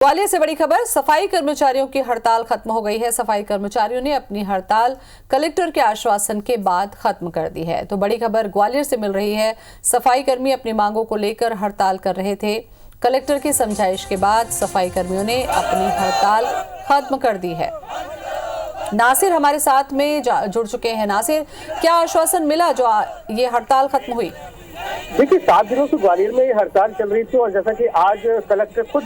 ग्वालियर से बड़ी खबर, सफाई कर्मचारियों की हड़ताल खत्म हो गई है। सफाई कर्मचारियों ने अपनी हड़ताल कलेक्टर के आश्वासन के बाद खत्म कर दी है। तो बड़ी खबर ग्वालियर से मिल रही है। सफाई कर्मी अपनी मांगों को लेकर हड़ताल कर रहे थे। कलेक्टर की समझाइश के बाद सफाई कर्मियों ने अपनी हड़ताल खत्म कर दी है। नासिर हमारे साथ में जुड़ चुके हैं। नासिर, क्या आश्वासन मिला जो ये हड़ताल खत्म हुई? देखिए, 7 दिनों से ग्वालियर में ये हड़ताल चल रही थी और जैसा कि आज कलेक्टर खुद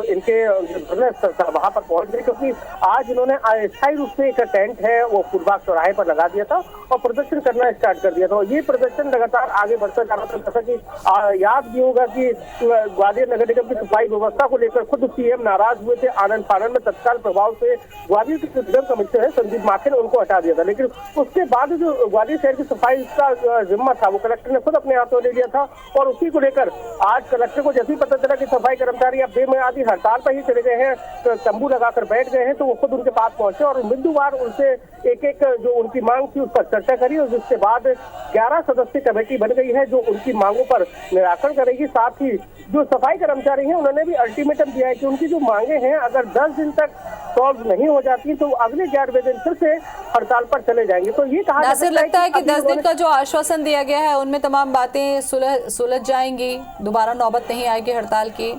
इनके वहां पर पहुंच गए, क्योंकि आज इन्होंने अस्थायी रूप से एक टेंट है वो फूलबाग चौराहे पर लगा दिया था और प्रदर्शन करना स्टार्ट कर दिया था। और ये प्रदर्शन लगातार आगे बढ़ता जा रहा था। जैसा कि याद भी होगा कि ग्वालियर नगर निगम की सफाई व्यवस्था को लेकर खुद सीएम नाराज हुए थे। आनंद फानंद में तत्काल प्रभाव से ग्वालियर के निगम कमिश्नर है संदीप माखे ने उनको हटा दिया था। लेकिन उसके बाद जो ग्वालियर शहर की सफाई का जिम्मा था वो कलेक्टर ने खुद अपने हाथों ले लिया था। और उसी को लेकर आज कलेक्टर को जैसे ही पता चला कि सफाई कर्मचारी अब बेमियादी हड़ताल पर ही चले गए हैं, तो तंबू लगाकर बैठ गए हैं, तो वो खुद उनके पास पहुंचे और बिंदुवार उनसे एक एक जो उनकी मांग थी उस पर चर्चा करी। और जिसके बाद 11 सदस्यीय कमेटी बन गई है जो उनकी मांगों पर निराकरण करेगी। साथ ही जो सफाई कर्मचारी हैं उन्होंने भी अल्टीमेटम दिया है कि उनकी जो मांगे हैं अगर 10 दिन तक सॉल्व नहीं हो जाती तो अगले 11वें दिन फिर से हड़ताल पर चले जाएंगे। तो ये कहा लगता है कि 10 दिन का जो आश्वासन दिया गया है उनमें तमाम बातें सुलझ जाएंगी, दोबारा नौबत नहीं आएगी हड़ताल की।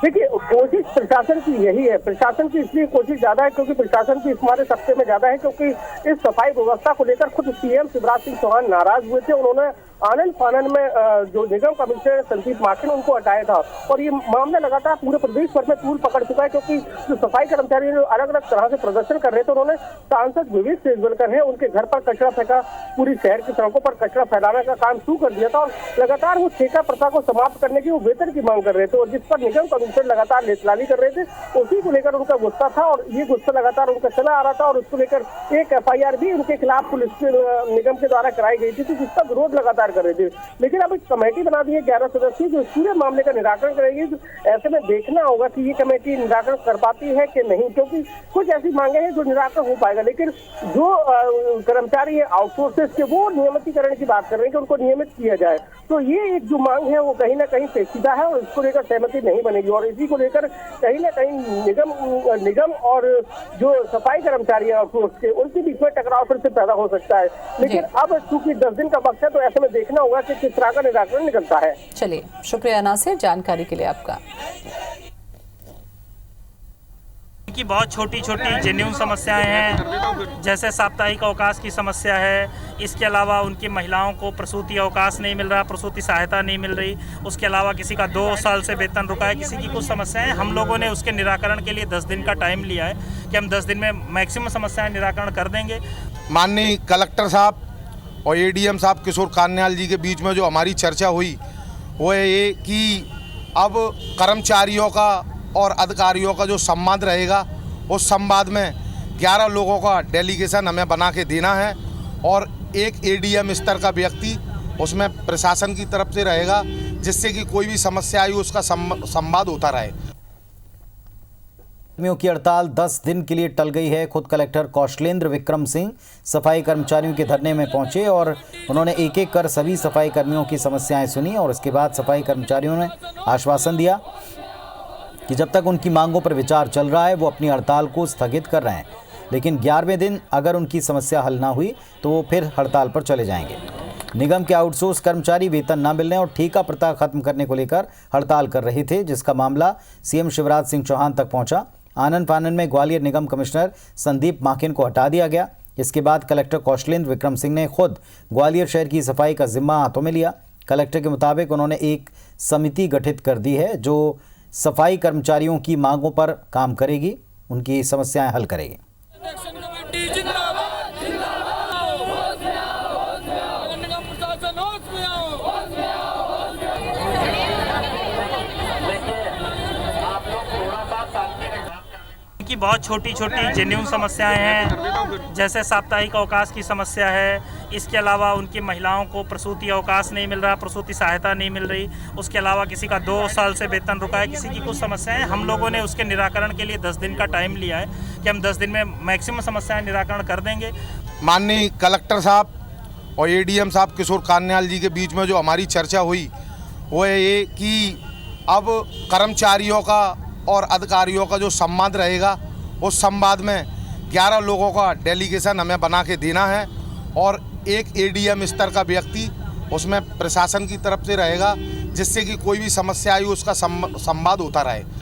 देखिए, कोशिश प्रशासन की यही है। प्रशासन की इसलिए कोशिश ज्यादा है क्योंकि प्रशासन की हमारे सत्ते में ज्यादा है, क्योंकि इस सफाई व्यवस्था को लेकर खुद सीएम शिवराज सिंह चौहान नाराज हुए थे। उन्होंने आनंद फानंद में जो निगम कमिश्नर संदीप माखे ने उनको हटाया था और ये मामला लगातार पूरे प्रदेश भर में तूल पकड़ चुका है, क्योंकि जो सफाई कर्मचारी अलग अलग तरह से प्रदर्शन कर रहे थे उन्होंने सांसद विवेक सेजवलकर है उनके घर पर कचरा फेंका, पूरी शहर की सड़कों पर कचरा फैलाने का काम शुरू कर दिया था और लगातार वो ठेका प्रथा को समाप्त करने की वो वेतन की मांग कर रहे थे और जिस पर निगम कमिश्नर लगातार लेटलाली कर रहे थे। उसी को लेकर उनका गुस्सा था और ये गुस्सा लगातार उनका चला आ रहा था और उसको लेकर एक FIR भी उनके खिलाफ पुलिस निगम के द्वारा कराई गई थी, तो जिसका विरोध लगातार कर रहे थे। लेकिन अब एक कमेटी बना दी है 11 सदस्यीय जो पूरे मामले का निराकरण करेगी। ऐसे में देखना होगा कि ये कमेटी निराकरण कर पाती है कि नहीं, क्योंकि कुछ ऐसी मांगे हैं जो निराकरण हो पाएगा। लेकिन जो कर्मचारी है आउटसोर्सेस के वो नियमितीकरण की बात कर रहे हैं कि उनको नियमित किया जाए। तो ये एक जो मांग है वो कहीं ना कहीं पेचीदा है और इसको लेकर सहमति नहीं बनेगी और इसी को लेकर कहीं ना कहीं निगम और जो सफाई कर्मचारी है आउटसोर्स के उनके बीच में टकराव फिर से पैदा हो सकता है। लेकिन अब चूंकि 10 दिन का वक्त है तो ऐसे में देखना होगा कि किस तरह का निराकरण निकलता है। चलिए, शुक्रिया नासिर जानकारी के लिए आपका। की बहुत छोटी छोटी जेन्युइन समस्याएं हैं, जैसे साप्ताहिक अवकाश की समस्या है। इसके अलावा उनकी महिलाओं को प्रसूति अवकाश नहीं मिल रहा, प्रसूति सहायता नहीं मिल रही। उसके अलावा किसी का 2 साल से वेतन रुका है, किसी की कुछ समस्याएं। हम लोगों ने उसके निराकरण के लिए 10 दिन का टाइम लिया है कि हम 10 दिन में मैक्सिमम समस्याएं निराकरण कर देंगे। माननीय कलेक्टर साहब और ADM साहब किशोर कान्याल जी के बीच में जो हमारी चर्चा हुई वो ये कि अब कर्मचारियों का और अधिकारियों का जो संवाद रहेगा उस संवाद में 11 लोगों का डेलीगेशन हमें बना के देना है और एक ADM स्तर का व्यक्ति उसमें प्रशासन की तरफ से रहेगा, जिससे कि कोई भी समस्या आई उसका संवाद होता रहे। कर्मियों की हड़ताल 10 दिन के लिए टल गई है। खुद कलेक्टर कौशलेंद्र विक्रम सिंह सफाई कर्मचारियों के धरने में पहुंचे और उन्होंने एक एक कर सभी सफाई कर्मियों की समस्याएं सुनी और उसके बाद सफाई कर्मचारियों ने आश्वासन दिया कि जब तक उनकी मांगों पर विचार चल रहा है वो अपनी हड़ताल को स्थगित कर रहे हैं, लेकिन 11वें दिन अगर उनकी समस्या हल ना हुई तो वो फिर हड़ताल पर चले जाएंगे। निगम के आउटसोर्स कर्मचारी वेतन न मिलने और ठेका प्रथा खत्म करने को लेकर हड़ताल कर रहे थे, जिसका मामला सीएम शिवराज सिंह चौहान तक पहुंचा। आनंद फानंद में ग्वालियर निगम कमिश्नर संदीप माखे को हटा दिया गया। इसके बाद कलेक्टर कौशलेंद्र विक्रम सिंह ने खुद ग्वालियर शहर की सफाई का जिम्मा हाथों में लिया। कलेक्टर के मुताबिक उन्होंने एक समिति गठित कर दी है जो सफाई कर्मचारियों की मांगों पर काम करेगी, उनकी समस्याएं हल करेगी। की बहुत छोटी छोटी जेन्युइन समस्याएं हैं, जैसे साप्ताहिक अवकाश की समस्या है। इसके अलावा उनकी महिलाओं को प्रसूति अवकाश नहीं मिल रहा, प्रसूति सहायता नहीं मिल रही। उसके अलावा किसी का 2 साल से वेतन रुका है, किसी की कुछ समस्याएं। हम लोगों ने उसके निराकरण के लिए 10 दिन का टाइम लिया है कि हम 10 दिन में मैक्सिमम समस्याएं निराकरण कर देंगे। माननीय कलेक्टर साहब और ADM साहब किशोर कान्याल जी के बीच में जो हमारी चर्चा हुई वो ये कि अब कर्मचारियों का और अधिकारियों का जो संवाद रहेगा, उस संवाद में 11 लोगों का डेलीगेशन हमें बना के देना है और एक ADM स्तर का व्यक्ति उसमें प्रशासन की तरफ से रहेगा, जिससे कि कोई भी समस्या आई उसका संवाद होता रहे।